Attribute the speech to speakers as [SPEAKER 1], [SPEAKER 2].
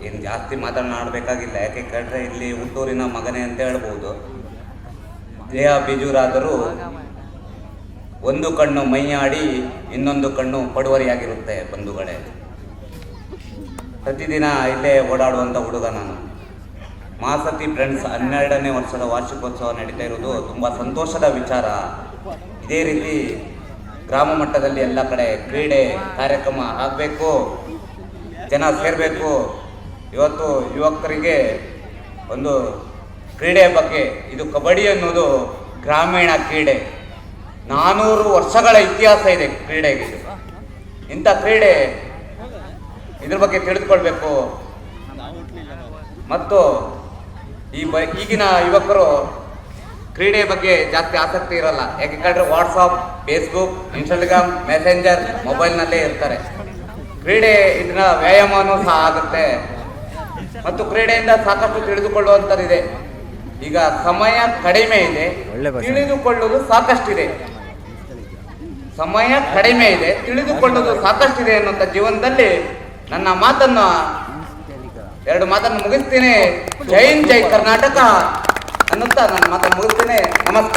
[SPEAKER 1] ಏನು ಜಾಸ್ತಿ ಮಾತನಾಡಬೇಕಾಗಿಲ್ಲ. ಯಾಕೆ ಕೇಳಿದ್ರೆ ಇಲ್ಲಿ ಹುಟ್ಟೂರಿನ ಮಗನೇ ಅಂತ ಹೇಳ್ಬೋದು. ದೇಹ ಬಿಜೂರಾದರೂ ಒಂದು ಕಣ್ಣು ಮೈಯಾಡಿ ಇನ್ನೊಂದು ಕಣ್ಣು ಪಡುವರಿಯಾಗಿರುತ್ತೆ ಬಂಧುಗಳೇ. ಪ್ರತಿದಿನ ಇಲ್ಲೇ ಓಡಾಡುವಂಥ ಹುಡುಗ ನಾನು. ಮಹಾಸತಿ ಫ್ರೆಂಡ್ಸ್ 12ನೇ ವರ್ಷದ ವಾರ್ಷಿಕೋತ್ಸವ ನಡೀತಾ ಇರೋದು ತುಂಬ ಸಂತೋಷದ ವಿಚಾರ. ಇದೇ ರೀತಿ ಗ್ರಾಮ ಮಟ್ಟದಲ್ಲಿ ಎಲ್ಲ ಕಡೆ ಕ್ರೀಡೆ ಕಾರ್ಯಕ್ರಮ ಆಗಬೇಕು, ಜನ ಸೇರಬೇಕು. ಇವತ್ತು ಯುವಕರಿಗೆ ಒಂದು ಕ್ರೀಡೆ ಬಗ್ಗೆ, ಇದು ಕಬಡ್ಡಿ ಅನ್ನೋದು ಗ್ರಾಮೀಣ ಕ್ರೀಡೆ. 400 ವರ್ಷಗಳ ಇತಿಹಾಸ ಇದೆ ಕ್ರೀಡೆಗೆ. ಇಂಥ ಕ್ರೀಡೆ ಇದ್ರ ಬಗ್ಗೆ ತಿಳಿದುಕೊಳ್ಬೇಕು. ಮತ್ತು ಈಗಿನ ಯುವಕರು ಕ್ರೀಡೆ ಬಗ್ಗೆ ಜಾಸ್ತಿ ಆಸಕ್ತಿ ಇರಲ್ಲ. ಯಾಕೆಂದರೆ ವಾಟ್ಸಪ್, ಫೇಸ್ಬುಕ್, ಇನ್ಸ್ಟಾಗ್ರಾಮ್, ಮೆಸೆಂಜರ್ ಮೊಬೈಲ್ನಲ್ಲೇ ಇರ್ತಾರೆ. ಕ್ರೀಡೆ ಇದನ್ನ ವ್ಯಾಯಾಮನೂ ಸಹ ಆಗುತ್ತೆ ಮತ್ತು ಕ್ರೀಡೆಯಿಂದ ಸಾಕಷ್ಟು ತಿಳಿದುಕೊಳ್ಳುವಂಥದ್ದಿದೆ. ಈಗ ಸಮಯ ಕಡಿಮೆ ಇದೆ, ತಿಳಿದುಕೊಳ್ಳುವುದು ಸಾಕಷ್ಟಿದೆ. ಸಮಯ ಕಡಿಮೆ ಇದೆ, ತಿಳಿದುಕೊಳ್ಳುವುದು ಸಾಕಷ್ಟಿದೆ ಅನ್ನುವಂಥ ಜೀವನದಲ್ಲಿ ನನ್ನ ಮಾತನ್ನು 2 ಮಾತನ್ನು ಮುಗಿಸ್ತೇನೆ. ಜೈ ಹಿಂದ್, ಜೈ ಕರ್ನಾಟಕ ಅನ್ನುತ್ತಾ ನನ್ನ ಮಾತನ್ನು ಮುಗಿಸ್ತೇನೆ.